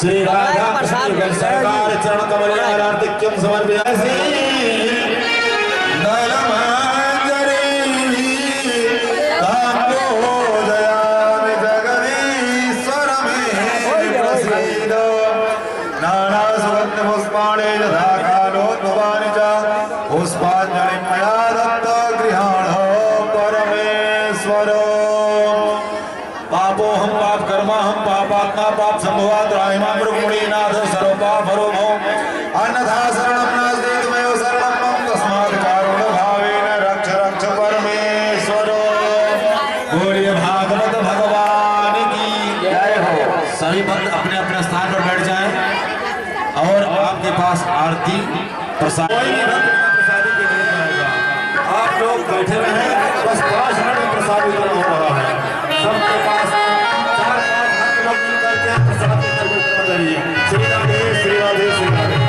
श्री राधा सरकार चरण कमल आराधिक्यम समर्पयामि पाप संभवात राहिमां रुक्मिणीनाथ सर्वपाप हरो भव अन्यथा शरणं नास्ति त्वमेव शरणं मम तस्मात् कारुण्य भावेन रक्ष रक्ष परमेश्वर। बोलिए भागवत भगवान की जय हो। सभी भक्त अपने अपने स्थान पर बैठ जाएं और आपके पास आरती प्रसाद कोई भी भक्त प्रसादी के लिए जाएगा। आप लोग बैठे रहें, बस 5 मिनट में प्रसाद वितरण हो रहा है। सबके पास श्री राधे श्री राधे श्री राधे।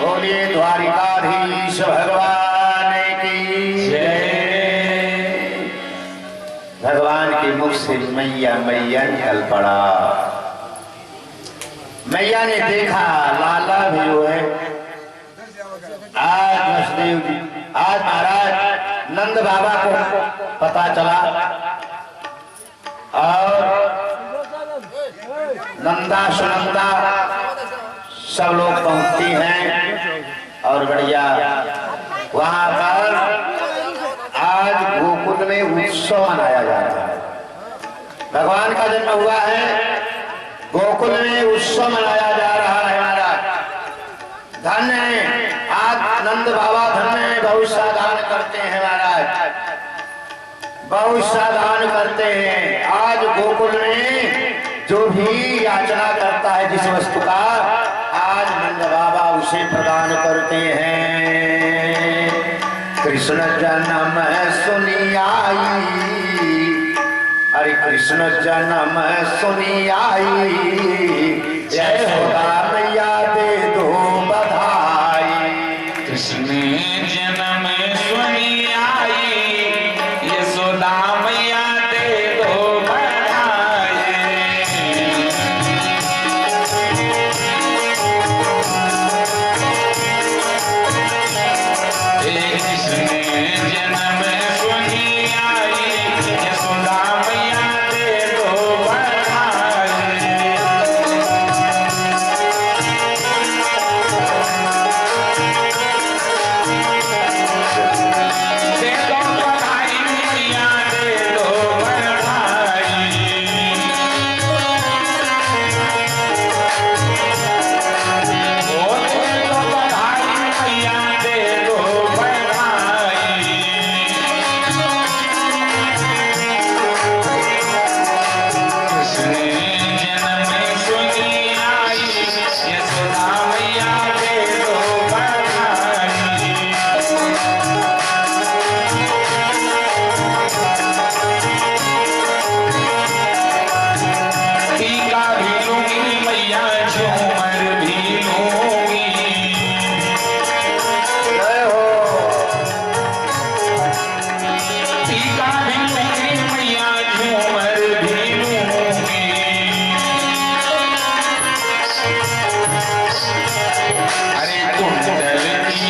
बोलिए द्वारिकाधीश भगवान की जय। भगवान के मुख से मैया मैया निकल पड़ा। मैया ने देखा लाला भी जो है आज वसुदेव जी, आज महाराज नंद बाबा को पता चला और नंदा सुनंदा सब लोग पहुंचती हैं और बढ़िया वहां पर आज गोकुल में उत्सव मनाया जा रहा है। भगवान का जन्म हुआ है, गोकुल में उत्सव मनाया जा रहा है। महाराज धन्य है, आज नंद बाबा धन्य है, बहुत सा दान करते हैं महाराज, बहुत सा दान करते हैं। आज गोकुल में जो भी याचना करता है जिस वस्तु का, आज नंद बाबा उसे प्रदान करते हैं। कृष्ण जन्म सुनी आई, हरे कृष्ण जन्म सुनी आई, जय होगा मैया दे दो बधाई। कृष्ण जन्म सुनी आई, यशोदा मैया दे दो बधाई। कृष्ण जन्म सुनी आई, यशोदा मैया दे दो बधाई। दे दो बधाई मैया दे दो बधाई। ओ दे दो बधाई मैया दे दो बधाई। कृष्ण जन्म सुनी आई, यशोदा मैया दे दो बधाई। टीका भी लूंगी मैया, झूमर भी लूंगी। जय हो। टीका भी लूंगी मैया, झूमर भी लूंगी। अरे कुंडल की,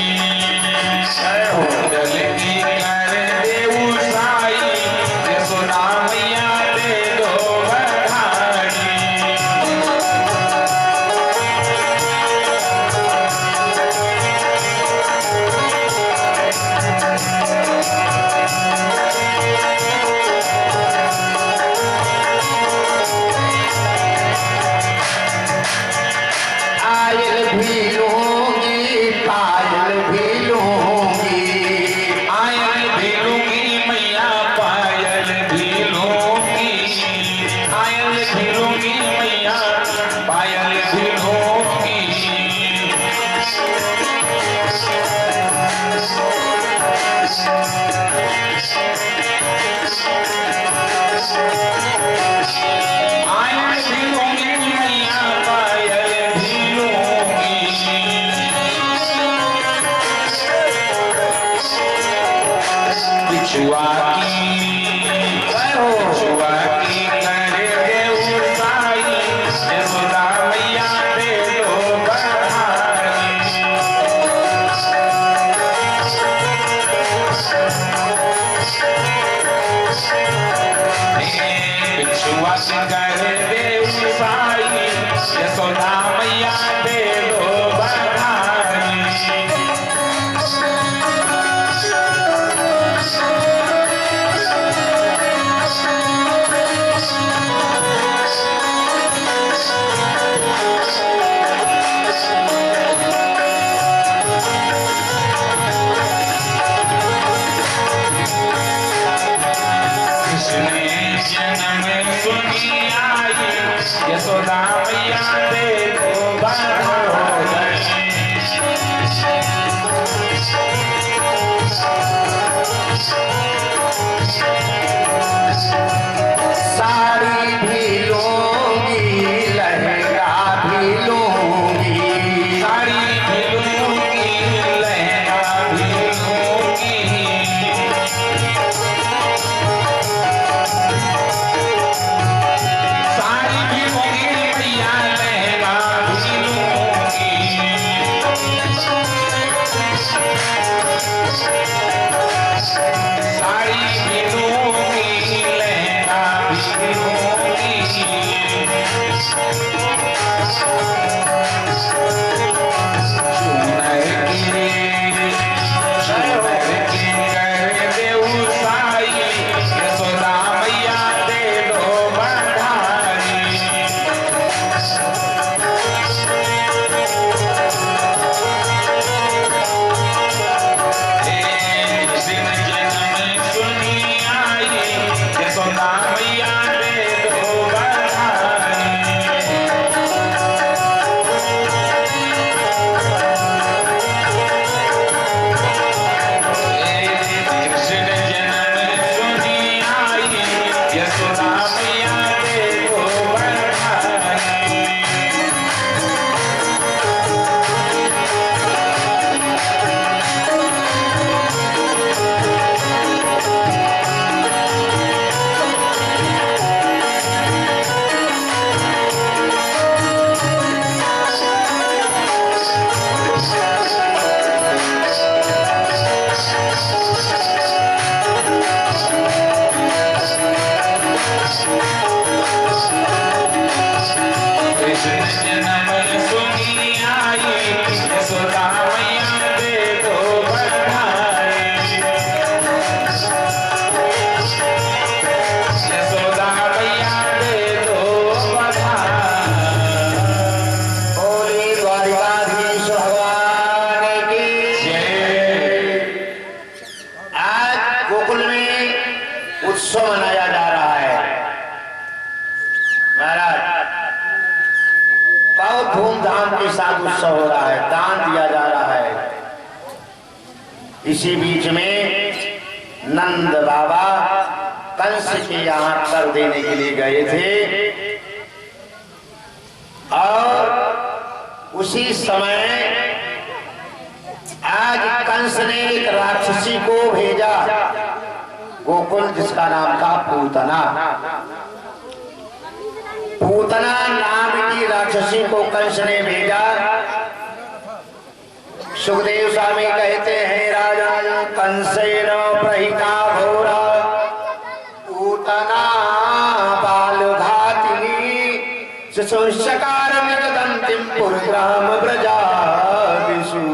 कुंडल की कर दे उसाई, यशोदा मैया दे दो बधाई। आयल भी लूंगी, पायल भी लूंगी। आयल भी लूंगी मैया, पायल भी लूंगी। आयल भी लूंगी मैया, पायल भी लूंगी। आयल भी लूंगी मैया, पायल भी लूंगी। बिछुआ की, बिछुआ की कर दे उसाई, यशोदा मैया दे दो बधाई। बिछुआ की कर दे उसाई, यशोदा मैया दे दो बधाई। रहा है, दान दिया जा रहा है। इसी बीच में नंद बाबा कंस के यहाँ कर देने के लिए गए थे और उसी समय आज कंस ने एक राक्षसी को भेजा गोकुल, जिसका नाम था पूतना। पूतना नाम की राक्षसी को कंस ने भेजा। सुखदेव स्वामी कहते हैं राजा कंसेन प्रहिता घोरा पूतना बालघातिनी सुसंस्कार मृगदंतिम पुरग्राम ब्रजादिषु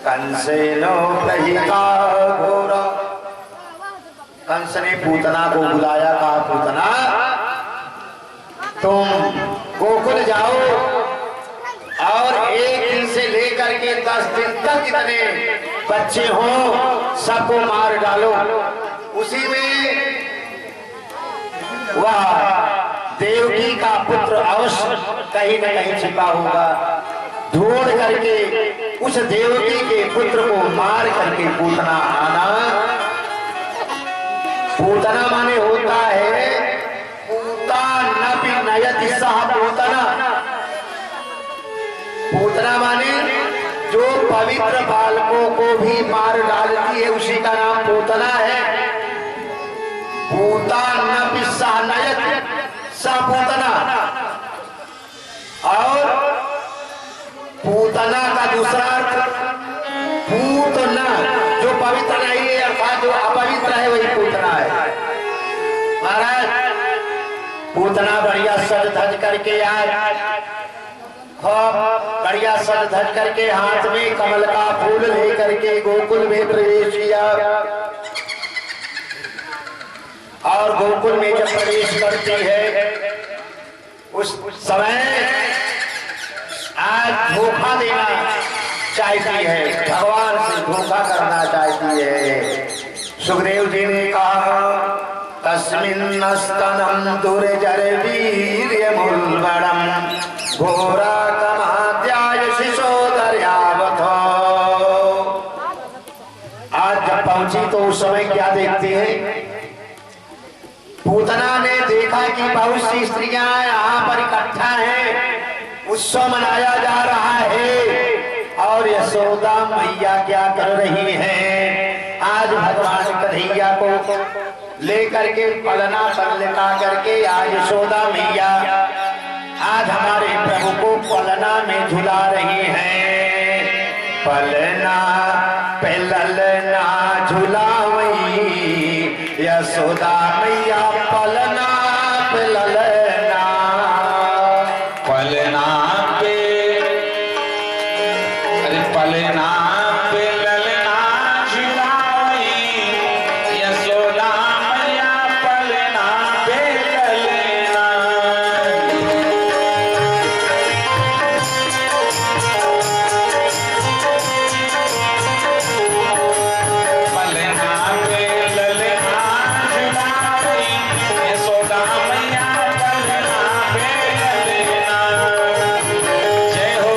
कंसेन प्रहिता घोरा। कंस ने पूतना को बुलाया, कहा पूतना तुम गोकुल जाओ और 1 दिन से लेकर के 10 दिन तक जितने बच्चे हों सबको मार डालो। उसी में वह देवकी का पुत्र अवश्य कहीं न कहीं छिपा होगा। ढूंढ करके उस देवकी के पुत्र को मार करके पूतना आना। पूतना माने होता है पूता नपि नयति सह पूतना। पूतना माने जो पवित्र बालकों को भी मार डालती है, उसी का नाम पूतना है। पूता नपि सह नयति सह पूतना। और पूतना का दूसरा अर्थ पूतना, जो पवित्र नहीं है, अर्थात जो अपवित्र है वही पूतना है। महाराज पूतना बढ़िया सज धज करके आए, बढ़िया सज धज करके हाथ में कमल का फूल लेकर के गोकुल में प्रवेश किया। और गोकुल में जब प्रवेश करती है उस समय आज धोखा देना चाहती है, भगवान से धोखा करना चाहती है। सुखदेव जी ने कहा तस्मिन् स्तनम दुर्जर वीर्यमुल्बणम घोरा कमाद्याय शिशोदर्यावथ। आज जब पहुंची तो उस समय क्या देखते हैं? पूतना ने देखा कि बहुत सी स्त्रियां यहाँ पर इकट्ठा हैं, उत्सव मनाया जा रहा है। और यशोदा मैया क्या कर रही हैं? आज भगवान कन्हैया को लेकर के पलना पर लिटा करके आज यशोदा मैया आज हमारे प्रभु को पलना में झुला रही हैं। पलना पे ललना झुलावई यशोदा मैया पलना पे ललना। पलना पे, अरे पलना पे ललना झुलाई यशोदा मैया पलना पे ललना। पलना पे ललना झुलाई यशोदा मैया पलना पे ललना। जय हो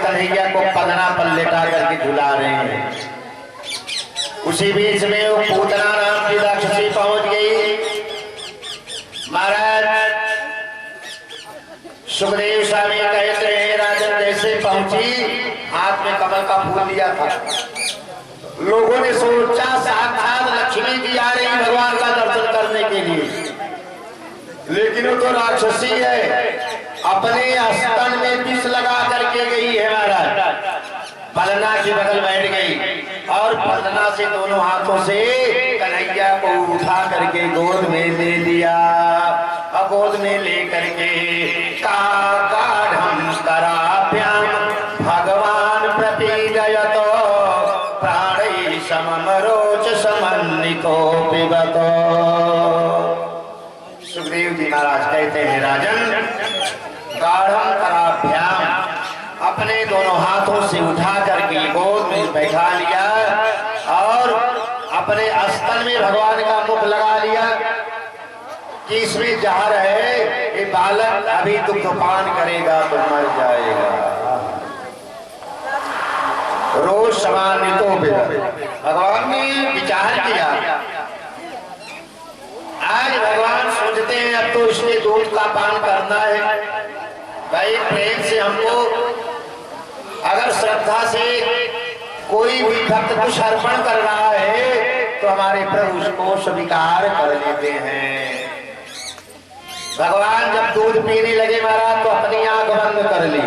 कन्हैया को पलना पर लेटा करके झुला रहे हैं। उसी बीच में वो पूतना नाम की राक्षसी पहुंच गई। महाराज सुखदेव स्वामी कहते हैं राजन जैसे पहुंची हाथ में कमल का फूल लिया था। लोगों ने सोचा साक्षात लक्ष्मी जी आ रही भगवान का दर्शन करने के लिए, लेकिन वो तो राक्षसी है, अपने स्तन में विष लगा करके गई है। महाराज पलना के बगल बैठ गई और पलना से दोनों हाथों से कन्हैया को उठा करके गोद में ले लिया और गोद में ले करके काढ़म कराभ्याम भगवान प्रपीडयतो प्राणै सममरोच समन्वितो पिबतो। सुखदेव जी महाराज कहते हैं राजन गाढ़म कराभ्याम अपने दोनों हाथों से उठा करके गोद में बैठा लिया और अपने स्तन में भगवान का मुख लगा लिया कि इसमें जहर है, ये बालक अभी दुग्धपान करेगा तो मर जाएगा। रोज समान्वितो भगवान ने विचार किया। आज भगवान सोचते हैं अब तो इसने दूध का पान करना है। भाई प्रेम से हमको अगर श्रद्धा से कोई भी भक्त कुछ अर्पण कर रहा है तो हमारे प्रभु उसको स्वीकार कर लेते हैं। भगवान जब दूध पीने लगे महाराज तो अपनी आंख बंद कर ली।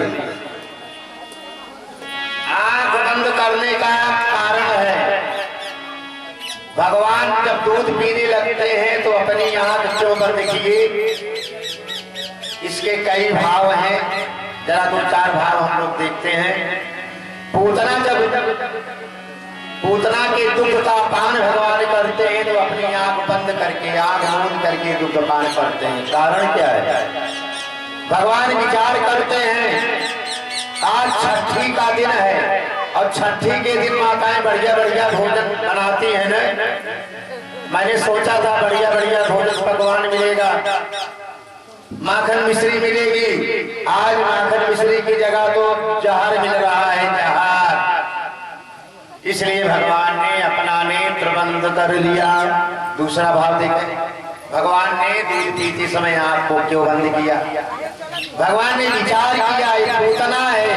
आंख बंद करने का कारण है भगवान जब दूध पीने लगते हैं तो अपनी आंख क्यों बंद किए? इसके कई भाव हैं, जरा दो चार भाव हम लोग देखते हैं। पूतना के दुग्ध का पान भगवान करते हैं तो अपनी आंख बंद करके आंख मूंद करके दुग्ध पान करते हैं। कारण क्या है? भगवान विचार करते हैं आज छठी का दिन है और छठी के दिन माताएं बढ़िया बढ़िया भोजन बनाती है ना। मैंने सोचा था बढ़िया बढ़िया भोजन भगवान मिलेगा, माखन मिश्री मिलेगी। आज माखन मिश्री की जगह तो जहर मिल रहा है, जहर। इसलिए भगवान ने अपना नेत्र बंद कर लिया। दूसरा भाव देखें, भगवान ने दूध पीते समय आंख को क्यों बंद किया? भगवान ने विचार किया ये पूतना है।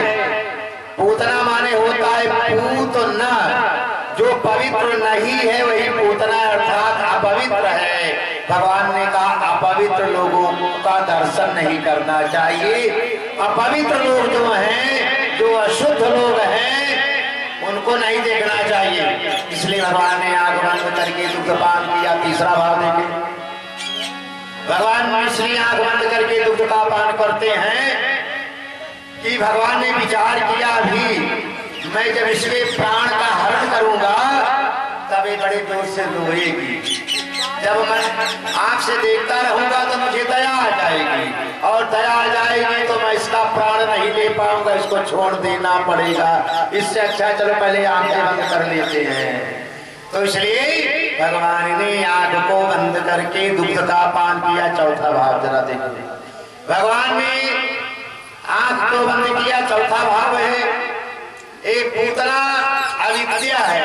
पूतना माने होता है पूतना, जो पवित्र नहीं है वही पूतना अर्थात अपवित्र है। भगवान ने कहा अपवित्र लोगों का दर्शन नहीं करना चाहिए। अपवित्र लोग जो हैं, जो अशुद्ध लोग हैं, उनको नहीं देखना चाहिए। इसलिए भगवान ने आंख बंद करके दुग्ध पान किया। तीसरा भाव देखें, भगवान मिश्री आंख बंद करके दुग्ध का पान करते हैं कि भगवान ने विचार किया अभी मैं जब इसमें प्राण का हरण करूंगा तब ये बड़े जोर से रोएगी। जब मैं आंख से देखता रहूंगा तो मुझे दया आ जाएगी और दया आ जाएगी तो मैं इसका प्राण नहीं ले पाऊंगा, इसको छोड़ देना पड़ेगा। इससे अच्छा चलो पहले आंखें बंद कर लेते हैं। तो इसलिए भगवान ने आंख को बंद करके दुग्ध का पान किया। चौथा भाव जरा देखिए, भगवान ने आंख को बंद किया। चौथा भाव है एक पूतना अविद्या है।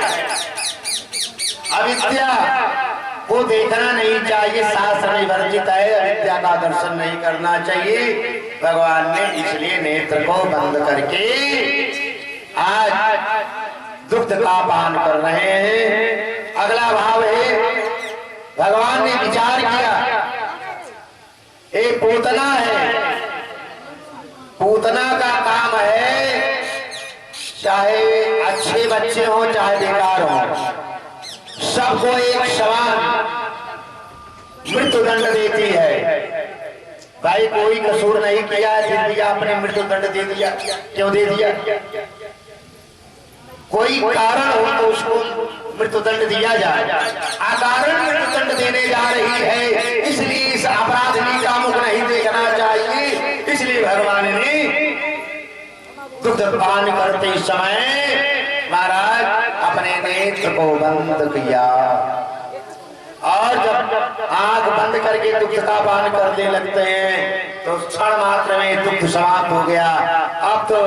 अविद्या को देखना नहीं चाहिए, शास्त्र में वर्जित है, अविद्या का दर्शन नहीं करना चाहिए। भगवान ने इसलिए नेत्र को बंद करके आज दुग्ध का पान कर रहे हैं। अगला भाव है भगवान ने विचार किया एक पूतना है। पूतना का काम है चाहे अच्छे बच्चे हो चाहे बेकार हो, सबको एक समान मृत्यु दंड देती है। भाई कोई कसूर नहीं किया है फिर भी आपने मृत्यु दंड दे दिया। क्यों दे दिया? कोई कारण हो तो उसको मृत्यु दंड दिया जाए। अकारण मृत्यु दंड देने जा रही है, इसलिए इस अपराधी का मुख नहीं देखना चाहिए। इसलिए भगवान ने दुग्ध पान करते समय महाराज अपने नेत्र को बंद किया और जब आंख बंद करके दुग्ध का पान करने लगते हैं तो क्षण मात्र में दुख समाप्त हो गया। अब तो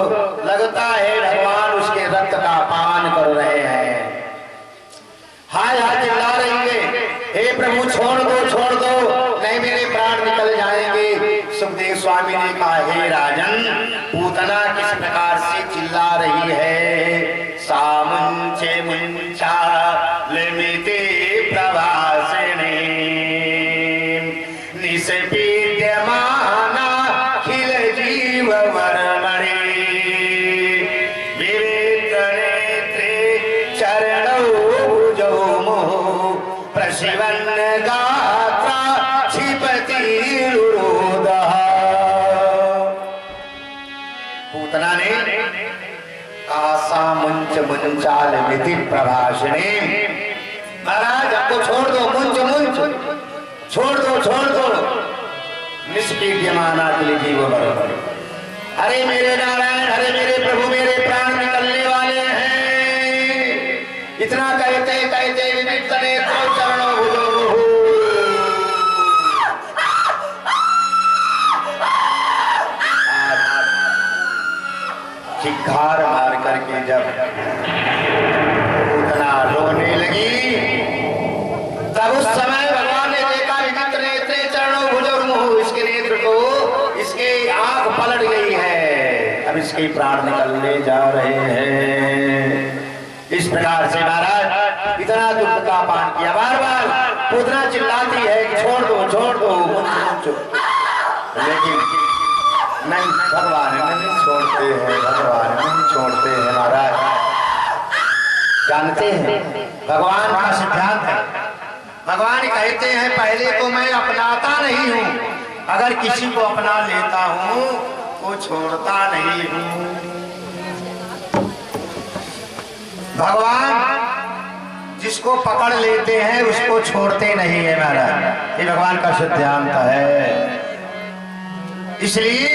लगता है भगवान उसके रक्त का पान कर रहे हैं। हाय हाय चिल्ला रही है, हे प्रभु छोड़ दो नहीं मेरे प्राण निकल जाएंगे। सुखदेव स्वामी ने कहा, हे राजन, पूतना किस प्रकार से चिल्ला रही है। सामुंचे मुंचा लेमिते प्रभासिनी निष्पीड्यमाना खिल जीव वर्मणि विवेक नेत्रे चरणौ भुजौ मोह प्रशिवन् गात्रा क्षिपति रुरोधः। पूतना ने कासा मुंच मुंचाल विधि प्रभाषणे, महाराज आपको छोड़ दो, मुंच छोड़ दो निष्पीड्यमाना के जीव बरोबर। अरे मेरे नारायण, अरे मेरे प्रभु, मेरे प्राण निकलने वाले हैं। इतना कहते कहते विविध नेत्रों चरणों भुजौ चिक्कार मार करके जब उतना रोने लगी, तब उस समय भगवान ने देखा विचित्र नेत्रे चरणों भुजौ मुहुः, इसके नेत्र को, इसके आंख पलट गई है, अब इसके प्राण निकलने जा रहे हैं। इस प्रकार से महाराज इतना दुख का पान किया। बार बार पूतना चिल्लाती है कि छोड़ दो मुंच। लेकिन नहीं, भगवान नहीं छोड़ते हैं, भगवान नहीं छोड़ते हैं। महाराज जानते हैं भगवान का सिद्धांत है, भगवान कहते हैं पहले तो मैं अपनाता नहीं हूं, अगर किसी को अपना लेता हूं तो छोड़ता नहीं हूं। भगवान जिसको पकड़ लेते हैं उसको छोड़ते नहीं है महाराज, ये भगवान का सिद्धांत है। इसलिए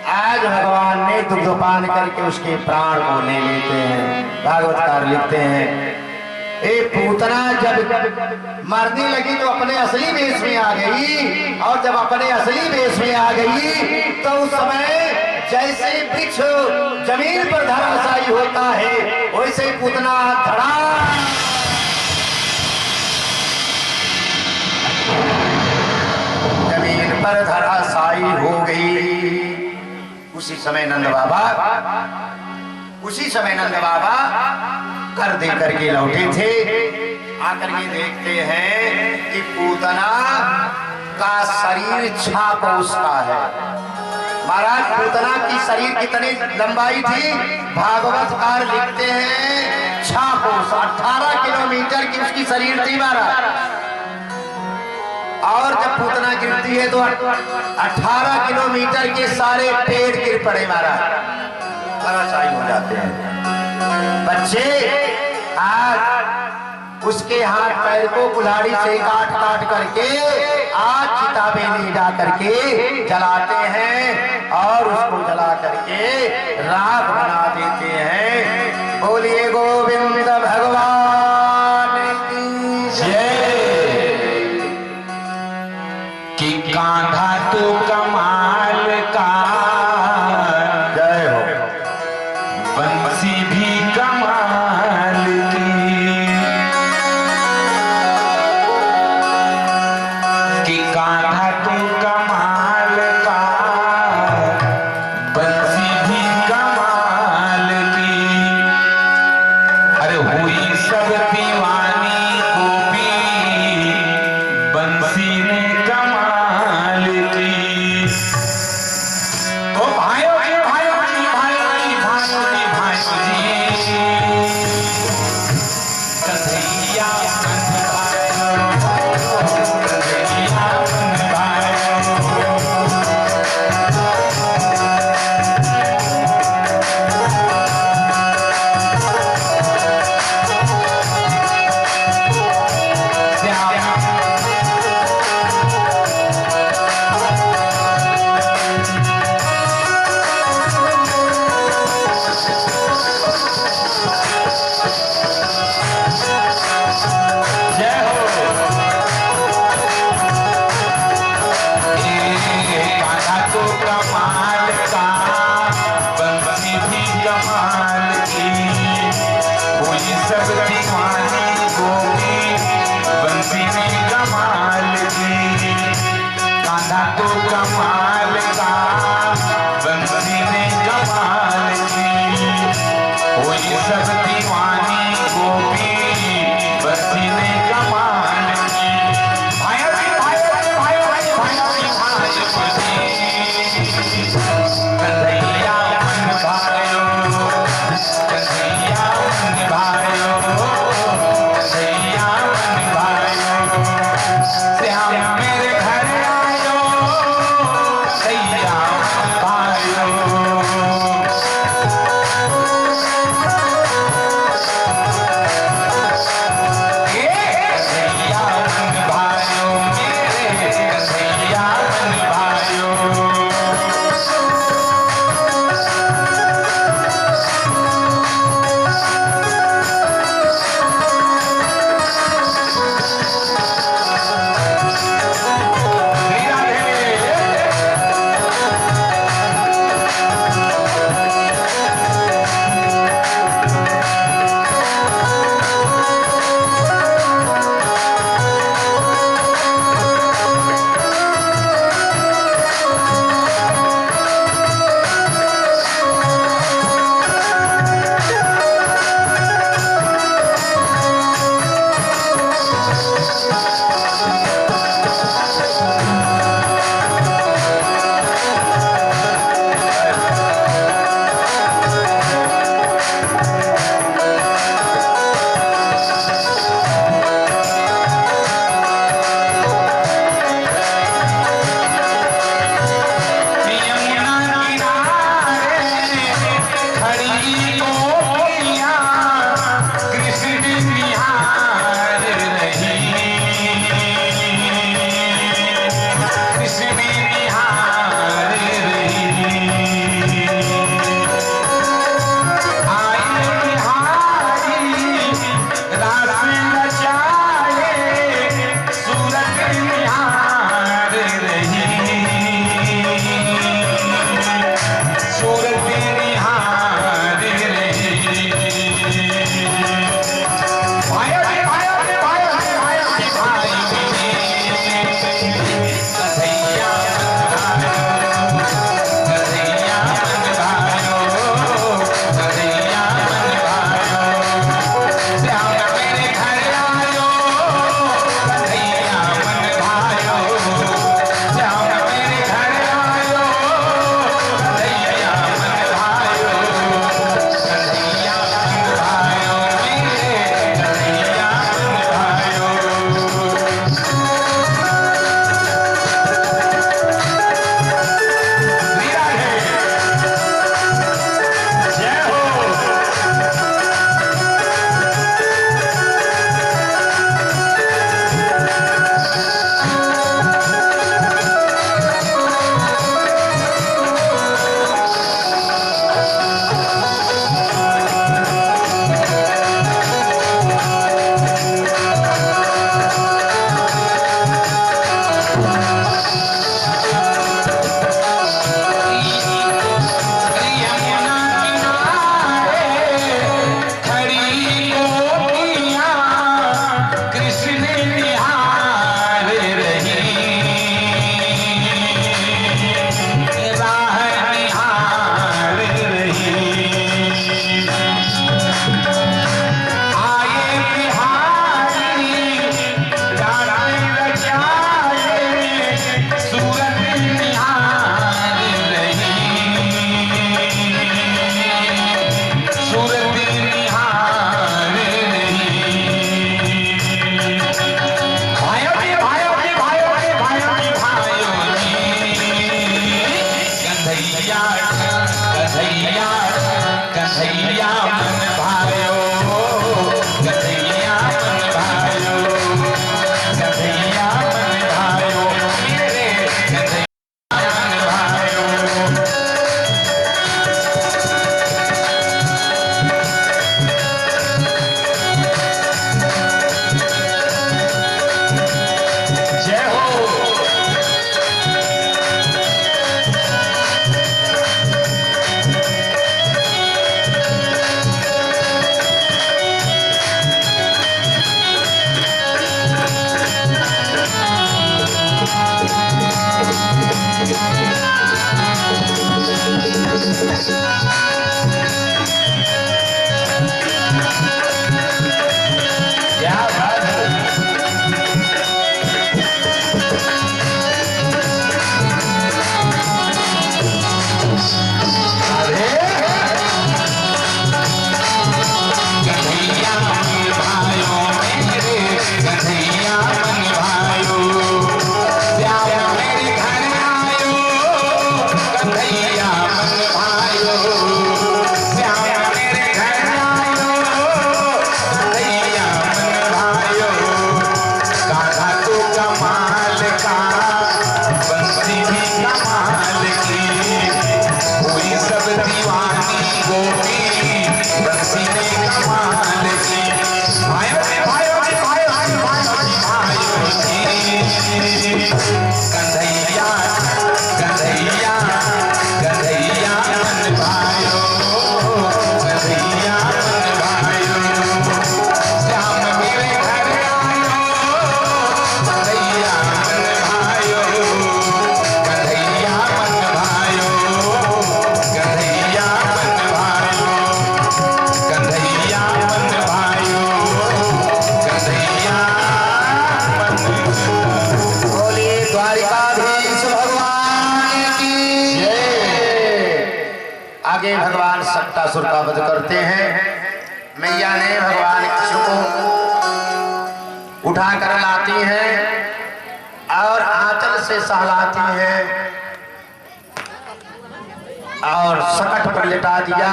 आज भगवान ने दुग्धपान करके उसके प्राण को ले लेते हैं। भागवतकार लिखते हैं, एक पूतना जब मरने लगी तो अपने असली वेश में आ गई, और जब अपने असली वेश में आ गई तो उस समय जैसे वृक्ष जमीन पर धराशायी होता है, वैसे पूतना धड़ा जमीन पर धराशायी हो गई। उसी समय नंद बाबा कर दे करके लौटे थे। आकर के देखते हैं कि पूतना का शरीर छाप उसका है। महाराज पूतना की शरीर कितनी लंबाई थी, भागवतकार लिखते हैं 18 किलोमीटर की उसकी शरीर थी महाराज। और जब पूतना गिरती है तो 18 किलोमीटर के सारे पेड़ गिर पड़े महाराज, धराशायी हो जाते हैं। बच्चे आज उसके हाथ पैर को कुल्हाड़ी से काट करके आज चिता में ले जा करके जलाते हैं और उसको जला करके राख बना देते हैं। बोलिए गोविंद भगवान की जय। कि कान्हा तो कमाल का, जय हो। बंसी भी कमाल की, कि कान्हा तो कमाल का, बंसी भी कमाल कमाल की, कोई सब दीवानी गोपी बंसी ने कमाल की। कान्हा तो कमाल का बंसी ने कमाल की, कोई सब दीवानी गोपी बंसी ने कमाल की। भाइयों जी, भाइयों जी, भाइयों जी, भाइयों जी, भाइयों जी, कन्हैया मन भाइयों, कन्हैया मन भाइयों, कन्हैया मन भाइयों, श्याम मेरे घर आयो, कन्हैया मन भाइयों। भक्ति ने कमाल की। भाइयों जी, भाइयों जी, भाइयों जी, भाइयों जी, भाइयों जी। कन्हैया कन्हैया कन्हैया मन भाइयों, कन्हैया मन भाइयों। श्याम मेरे घर आयो, कन्हैया मन भाइयों, कन्हैया मन भाइयों, कन्हैया मन भाइयों, कन्हैया मन भाइयों, कन्हैया मन। बोलिए द्वारिकाधीश भगवान की जय। आगे भगवान सट्टासुर का वध करते हैं। मैया ने भगवान कृष्ण को उठाकर लाती हैं और आंचल से सहलाती हैं और सकट पर लिटा दिया।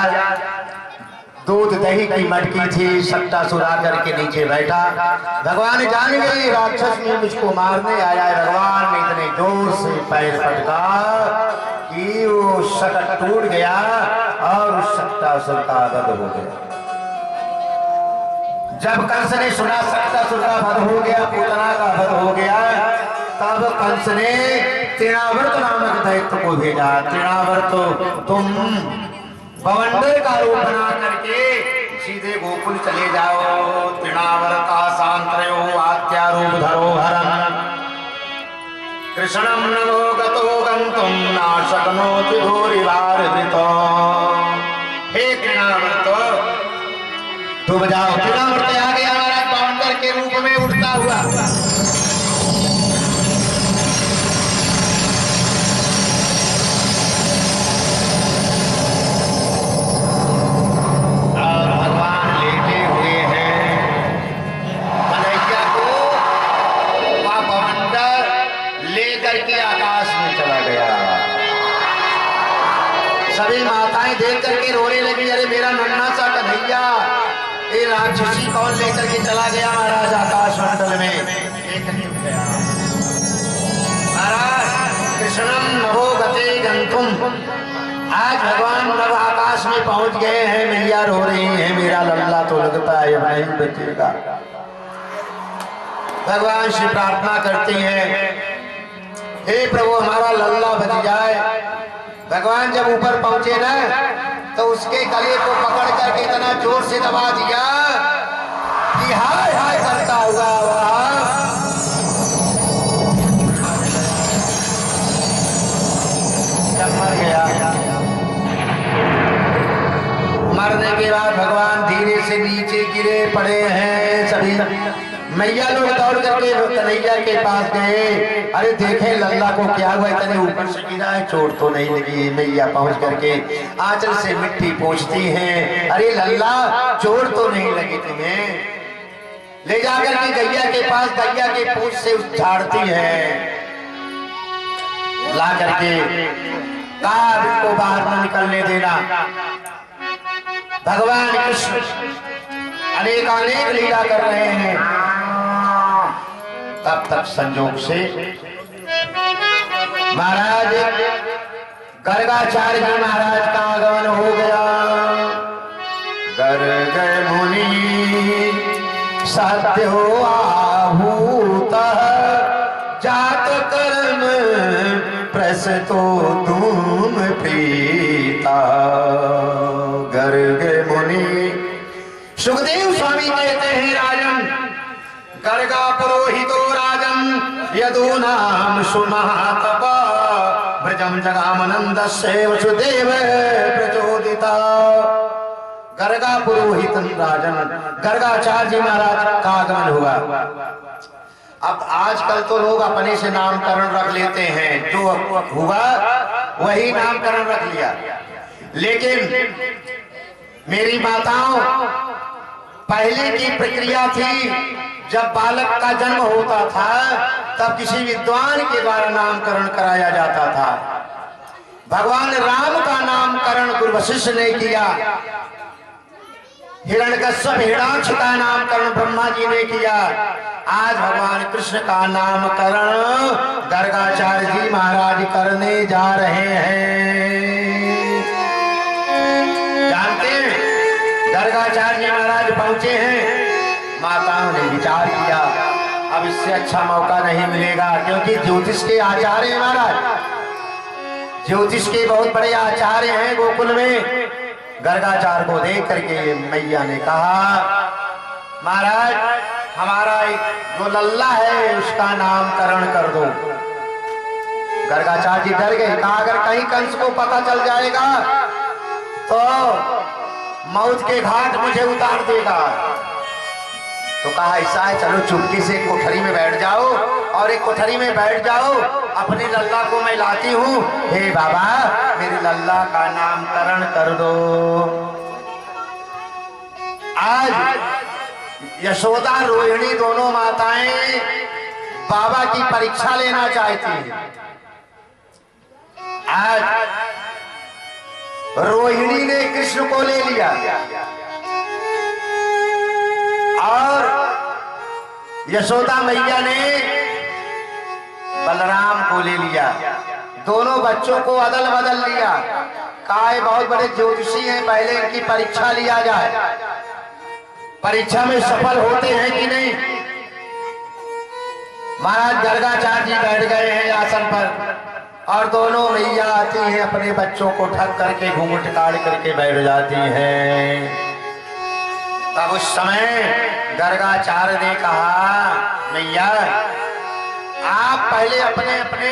दूध दही की मटकी थी, सट्टासुर आकर के नीचे बैठा। भगवान जान गए राक्षस ने मुझको मारने आया है। भगवान ने इतने जोर से पैर पटका कि वो सकट टूट गया और उस सट्टासुर का वध हो गया। जब कंस ने सुना सट्टासुर का वध हो गया, पूतना का वध हो गया, तब कंस ने तृणावर्त नामक दैत्य को भेजा। तृणावर्त, तुम बवंडर का रूप बना करके सीधे गोकुल चले जाओ। तृणावर्ता सांत्रयो आत्यारूप धरोहरम कृष्णम नमो गतो गंतुम नाशकनोति भूरिवारवृतो। हे तृणावर्त, तुम जाओ। तृणावर्त आ गया महाराज बवंडर के रूप में उड़ता हुआ। सभी माताएं देख करके रोने लगी, अरे मेरा नन्हा सा कन्हैया ये राक्षसी कौन लेकर के चला गया महाराज आकाश मंडल में। एक नहीं उठा महाराज। कृष्णम नभो गते गंतुम। आज भगवान नभ आकाश में पहुंच गए हैं। मैया रो रही है, मेरा लल्ला तो लगता है नहीं बचेगा। भगवान से प्रार्थना करती हैं, हे प्रभु हमारा लल्ला बच जाए। भगवान जब ऊपर पहुंचे ना तो उसके गले को पकड़ करके इतना जोर से दबा दिया कि हाय हाय करता हुआ जब मर गया। मरने के बाद भगवान धीरे से नीचे गिरे पड़े हैं सभी। मैया लोग दौड़ करके कन्हैया के पास गए, अरे देखे लल्ला को क्या हुआ, इतने ऊपर से गिरा है, चोट तो नहीं लगी। मैया पहुंच करके आंचल से मिट्टी पोंछती हैं, अरे लल्ला चोट तो नहीं लगी तुम्हें। ले जाकर के गैया के पास गैया के पूंछ से झाड़ती है। ला करके कहा को बाहर न निकलने देना। भगवान कृष्ण अनेक अनेक लीला कर रहे हैं। तब तक संजोग से महाराज गर्गाचार्य जी महाराज का आगमन हो गया। गर्ग मुनि सत्य हो आहूत जात कर्म प्रसतो धूम प्रीता। गर्ग मुनि सुखदेव स्वामी कहते हैं, राजन गर्गा पुरोहितो राजन यदूनाम सुमहातप ब्रजम जगामनंदस्य वसुदेव प्रचोदिता। गर्गा पुरोहित राजन गर्गाचार्य जी महाराज का आगमन हुआ। अब आजकल तो लोग अपने से नामकरण रख लेते हैं, जो हुआ वही नामकरण रख लिया। लेकिन मेरी माताओं, पहले की प्रक्रिया थी, जब बालक का जन्म होता था तब किसी विद्वान के द्वारा नामकरण कराया जाता था। भगवान राम का नामकरण गुरु वशिष्ठ ने किया। हिरण्यकश्यप हिरणाक्ष का नामकरण ब्रह्मा जी ने किया। आज भगवान कृष्ण का नामकरण गर्गाचार्य जी महाराज करने जा रहे हैं। जानते हैं गर्गाचार्य जी महाराज पहुंचे हैं। माताओं ने विचार किया अब इससे अच्छा मौका नहीं मिलेगा, क्योंकि ज्योतिष के आचार्य हैं महाराज, ज्योतिष के बहुत बड़े आचार्य हैं गोकुल में। गर्गाचार्य को देख करके मैया ने कहा महाराज हमारा एक जो लल्ला है उसका नामकरण कर दो। गर्गाचार्य जी डर गए, कहा अगर कहीं कंस को पता चल जाएगा तो मौत के घाट मुझे उतार देगा। तो कहा ऐसा है चलो चुपके से एक कोठरी में बैठ जाओ और एक कोठरी में बैठ जाओ, अपने लल्ला को मैं लाती हूँ। हे बाबा मेरे लल्ला का नामकरण कर दो। आज यशोदा रोहिणी दोनों माताएं बाबा की परीक्षा लेना चाहती हैं। आज रोहिणी ने कृष्ण को ले लिया और यशोदा मैया ने बलराम को ले लिया। दोनों बच्चों को अदल बदल लिया। कहा बहुत बड़े ज्योतिषी हैं, पहले इनकी परीक्षा लिया जाए, परीक्षा में सफल होते हैं कि नहीं। महाराज गर्गाचार्य जी बैठ गए हैं आसन पर और दोनों मैया आती हैं, अपने बच्चों को ढक करके घूंघट काट करके बैठ जाती हैं। तब उस समय गर्गाचार्य ने कहा मैया आप पहले अपने अपने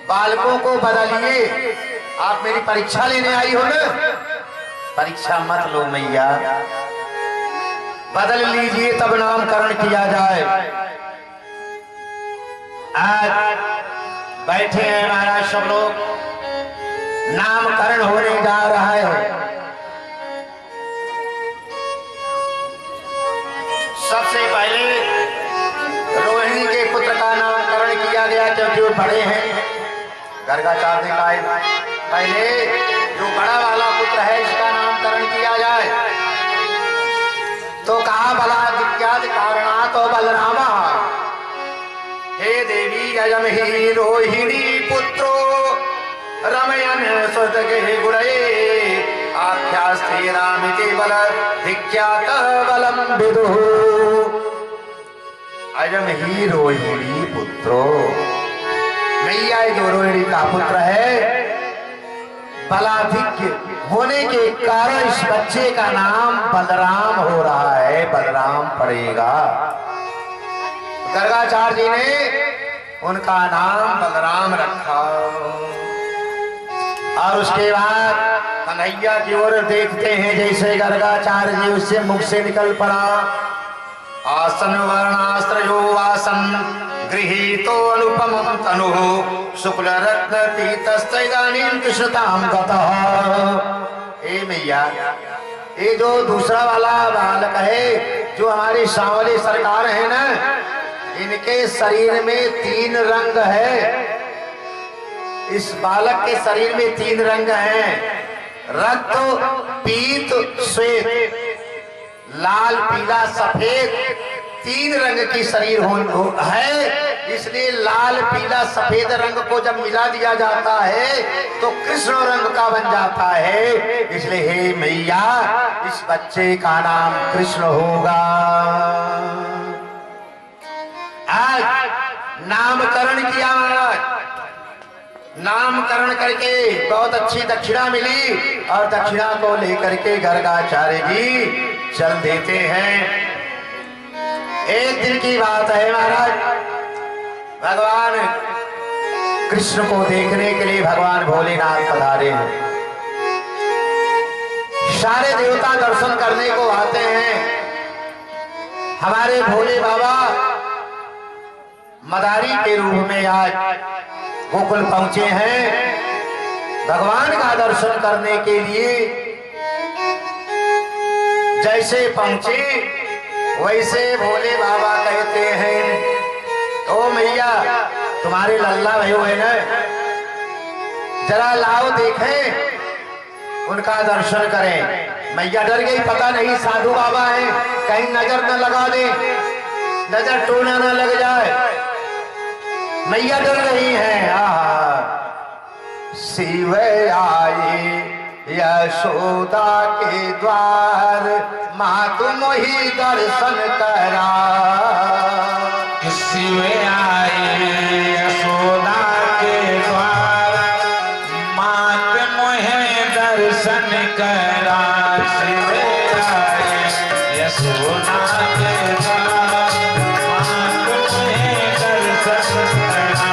बालकों को बदलिए, आप मेरी परीक्षा लेने आई हो ना, परीक्षा मत लो मैया, बदल लीजिए तब नामकरण किया जाए। आज बैठे हैं महाराज सब लोग, नामकरण होने जा रहा है। सबसे पहले रोहिणी के पुत्र का नामकरण किया गया क्योंकि वो बड़े हैं। गर्गाचार्य ने कहा पहले जो बड़ा वाला पुत्र है इसका नामकरण किया जाए। तो कहा बला विख्यात कारणा तो बलरामा, हे देवी अयम ही रोहिणी पुत्रो रमयन स्वतगे गुणये आख्यास्ते रामिते बल विख्यात बलम विदु। अयम ही रोहिणी पुत्रो, मैया जो रोहिणी का पुत्र है, बलाधिक्य होने के कारण इस बच्चे का नाम बलराम हो रहा है, बलराम पड़ेगा। गर्गाचार्य जी ने उनका नाम बलराम रखा। और उसके बाद कन्हैया की ओर देखते हैं, जैसे गर्गाचार्य जी उससे मुख से निकल पड़ा, आसन वर्णास्त्रयो वासन गृहीतो अनुपमं तनु शुक्ल रत्न पीतस्तैदानीं कृष्णतां गतः। ए मैया ये जो दूसरा वाला बालक है, जो हमारी सांवली सरकार है ना, इनके शरीर में 3 रंग है। इस बालक के शरीर में 3 रंग हैं, रक्त पीत श्वेत, लाल पीला सफेद, 3 रंग की शरीर है। इसलिए लाल पीला सफेद रंग को जब मिला दिया जाता है तो कृष्ण रंग का बन जाता है। इसलिए हे मैया इस बच्चे का नाम कृष्ण होगा। आज नामकरण किया महाराज, नामकरण करके बहुत अच्छी दक्षिणा मिली और दक्षिणा को लेकर के गर्गाचार्य जी चल देते हैं। एक दिन की बात है महाराज, भगवान कृष्ण को देखने के लिए भगवान भोलेनाथ पधारे हैं। सारे देवता दर्शन करने को आते हैं। हमारे भोले बाबा मदारी के रूप में आज गोकुल पहुंचे हैं भगवान का दर्शन करने के लिए। जैसे पहुंचे वैसे भोले बाबा कहते हैं, ओ मैया तुम्हारे लल्ला भाई हुए ना, जरा लाओ देखें, उनका दर्शन करें। मैया डर गई, पता नहीं साधु बाबा हैं, कहीं नजर न लगा दे, नजर टोना न लग जाए। मैया डर रही हैं। शिव आए यशोदा के द्वार माँ तुम ही दर्शन करा। शिव आए यशोदा के द्वार मात मोहे दर्शन करा। शिव आए यशोदा के द्वार मात मोहे दर्शन करा।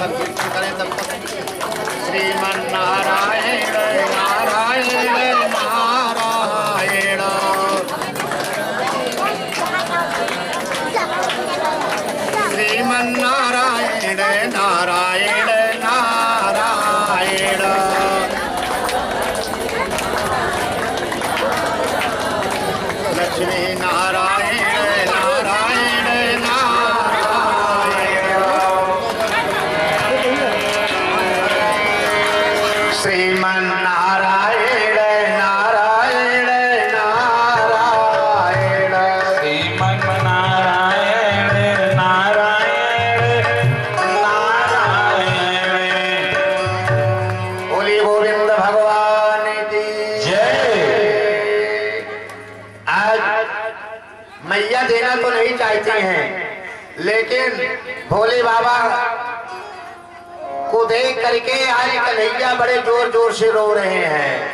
तक कीर्तन करें तब तक श्रीमन नारायण नारायण नारायण श्रीमन नारायण नारायण नारायण लक्ष्मी नारायण नारायण नारायण श्रीमन नारायण नारायण नारायण श्रीमन नारायण नारायण नारायण। बोली गोविंद भगवान की जय। आज मैया देना तो नहीं चाहती हैं, लेकिन भोले बाबा को देख करके आज कन्हैया बड़े जोर जोर से रो रहे हैं,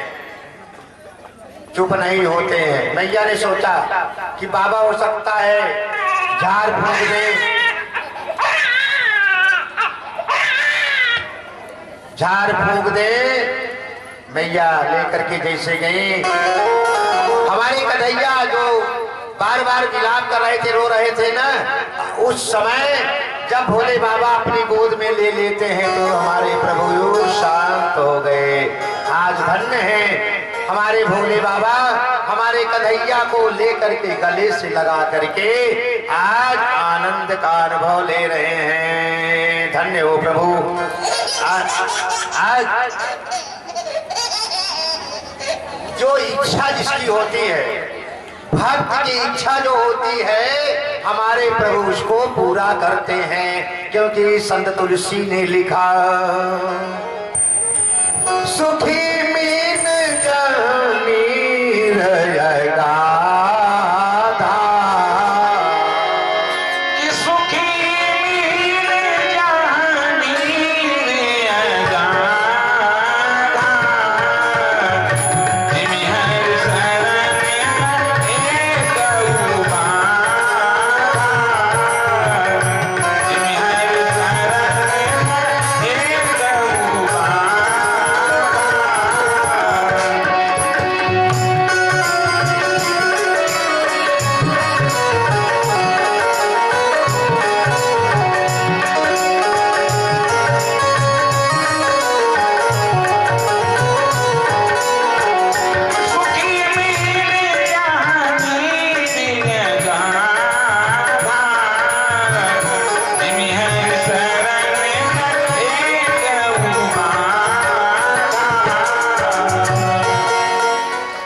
चुप नहीं होते हैं। मैया ने सोचा कि बाबा हो सकता है झाड़ फूंक दे, झाड़ फूंक दे। मैया लेकर के जैसे गई, हमारे कन्हैया जो बार बार विलाप कर रहे थे, रो रहे थे ना, उस समय जब भोले बाबा अपनी गोद में ले लेते हैं तो हमारे प्रभु शांत हो गए। आज धन्य है हमारे भोले बाबा, हमारे कन्हैया को लेकर के गले से लगा करके आज आनंद का अनुभव ले रहे हैं। धन्य हो प्रभु। आज जो इच्छा जिसकी होती है, भक्त की इच्छा जो होती है, हमारे प्रभु उसको पूरा करते हैं, क्योंकि संत तुलसी ने लिखा सुखी मीन जानी रहेगा सुखी मीर जानी रहेगा। निमिहर शरण एक उबार, निमिहर शरण एक उबार। सुखी मीर जानी रहेगा। निमिहर शरण एक उबार।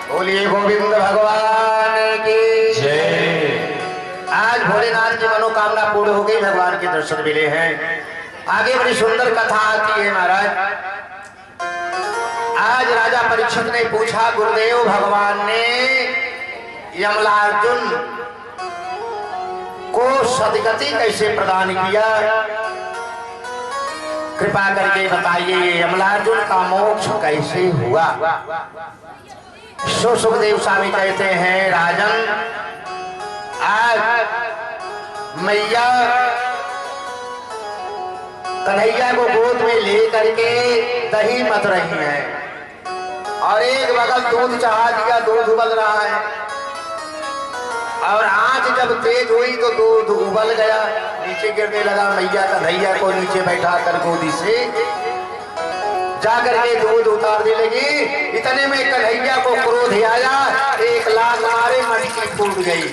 बोलिए गोविंद भगवान की जय। आज भोलेनाथ की मनोकामना पूर्ण हो गई, भगवान के दर्शन मिले हैं। आगे बड़ी सुंदर कथा आती है महाराज। आज राजा परीक्षित ने पूछा, गुरुदेव भगवान ने यमलार्जुन को सदगति कैसे प्रदान किया, कृपा करके बताइए, यमलार्जुन का मोक्ष कैसे हुआ। सुखदेव स्वामी कहते हैं, राजन आज मैया कन्हैया को गोद में ले करके दही मत रही है, और एक बगल दूध चढ़ा दिया, दूध उबल रहा है, और आंच जब तेज हुई तो दूध उबल गया, नीचे गिरने लगा। मैया कन्हैया को नीचे बैठा कर गोदी से जाकर के दूध उतारने लगी। इतने में कन्हैया को क्रोध आया, एक लात मारे मटकी फूट गई,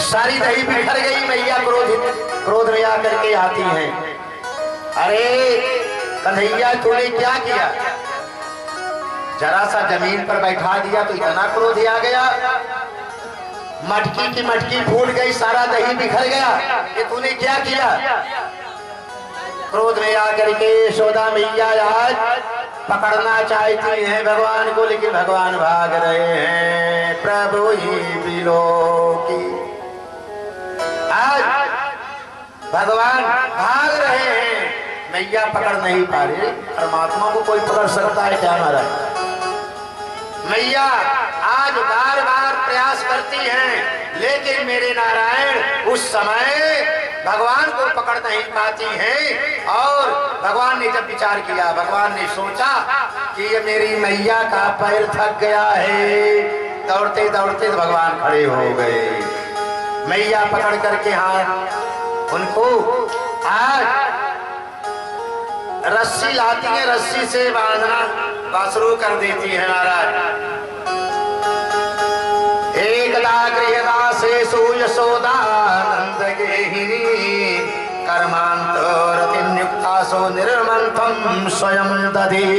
सारी दही बिखर गई। मैया क्रोध में आकर के आती हैं, अरे कन्हैया तूने क्या किया, जरा सा जमीन पर बैठा दिया तो इतना क्रोध आ गया, मटकी की मटकी फूट गई, सारा दही बिखर गया, कि तूने क्या किया। क्रोध में आकर के यशोदा मैया आज पकड़ना चाहती हैं भगवान को, लेकिन भगवान भाग रहे हैं। प्रभु ही बिलो की आज भगवान भाग रहे हैं, मैया पकड़ नहीं पा रही। परमात्मा को कोई पकड़ सकता है क्या महाराज? मैया आज बार बार प्रयास करती हैं, लेकिन मेरे नारायण उस समय भगवान को पकड़ नहीं पाती हैं। और भगवान ने जब विचार किया, भगवान ने सोचा कि ये मेरी मैया का पैर थक गया है। दौड़ते दौड़ते भगवान खड़े हो गए, मैया पकड़ करके हाथ उनको आज रस्सी लाती है, रस्सी से बांधना शुरू कर देती है महाराज। एकदा गृहदासेषु यशोदानंद गेहिनी कर्मांतो रतिन्युक्तासो निर्मंथम स्वयं दधी।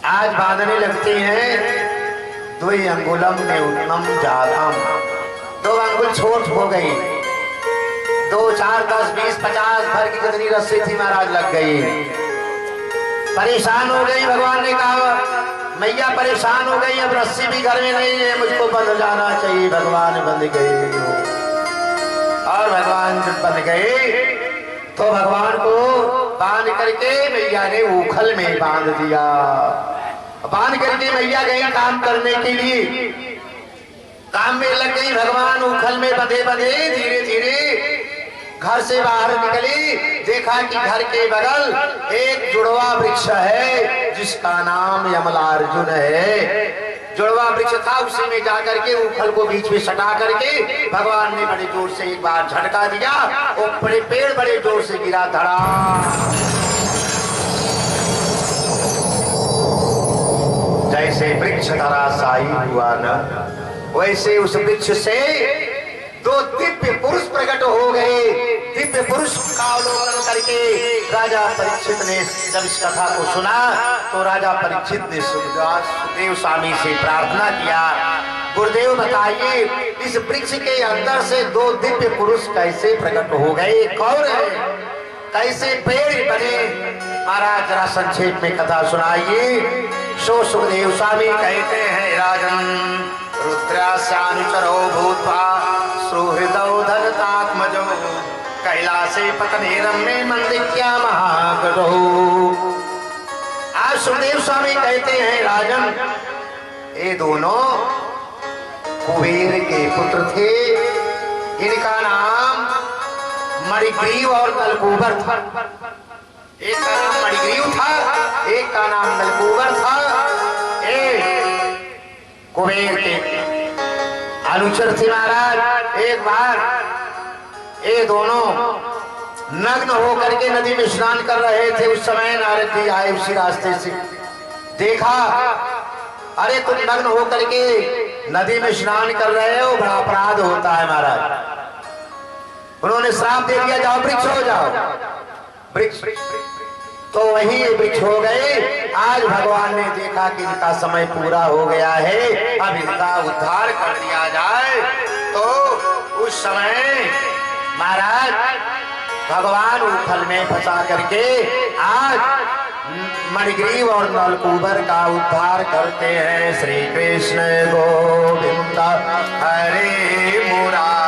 आज बांधने लगती हैं, द्वि अंगुलम न्यूनम जातम, 2 अंगुल छोट हो गई, 2, 4, 10, 20, 50 भर की जितनी रस्सी थी महाराज लग गई। परेशान हो गई। भगवान ने कहा मैया परेशान हो गई, अब रस्सी भी घर में नहीं है, मुझको बंध जाना चाहिए। भगवान बंध गए और भगवान जब बंध गए तो भगवान को बांध करके मैया ने उखल में बांध दिया। बांध करके मैया गई काम करने के लिए, काम में लग गई। भगवान उखल में बंधे बंधे धीरे धीरे घर से बाहर निकली। देखा कि घर के बगल एक जुड़वा वृक्ष है जिसका नाम यमलार्जुन है। जुड़वा वृक्ष था, उसी में जाकर के उखल को बीच में सटा करके भगवान ने बड़े जोर से एक बार झटका दिया और बड़े पेड़ बड़े जोर से गिरा, धड़ा। जैसे वृक्ष धराशायी हुआ न, वैसे उस वृक्ष से 2 दिव्य पुरुष प्रकट हो गए। दिव्य पुरुष का अवलोकन करके राजा परीक्षित ने जब इस कथा को सुना तो राजा परीक्षित ने सुखदेव स्वामी से प्रार्थना किया, गुरुदेव बताइए इस वृक्ष के अंदर से 2 दिव्य पुरुष कैसे प्रकट हो गए, कौन है, कैसे पेड़ बने? महाराज जरा संक्षेप में कथा सुनाइए। सो सुखदेव स्वामी कहते हैं, राजन रुद्रास्यानुचरो भूत्वा सुहृदौ धनतात्मजो कैलासे पतने रम्ये मंदिक्या महागढ़ो। आज सुखदेव स्वामी कहते हैं, राजन ये दोनों कुबेर के पुत्र थे। इनका नाम मणिग्रीव और नलकूबर था। एक का नाम मणिग्रीव था, एक का नाम नलकूबर था। कुबेर के अनुचर थे महाराज। एक बार ये दोनों नग्न होकर के नदी में स्नान कर रहे थे। उस समय नारद जी आए उसी रास्ते से, देखा अरे तुम नग्न होकर के नदी में स्नान कर रहे हो, बड़ा अपराध होता है महाराज। उन्होंने श्राप दे दिया, जाओ वृक्ष हो जाओ। वृक्ष तो वही वृक्ष हो गए। आज भगवान ने देखा कि इनका समय पूरा हो गया है, अब इनका उद्धार कर दिया जाए। तो उस समय महाराज भगवान उखल में फंसा करके आज मणिग्रीव और नलकूबर का उद्धार करते हैं। श्री कृष्ण गोविंद हरे मुरारी।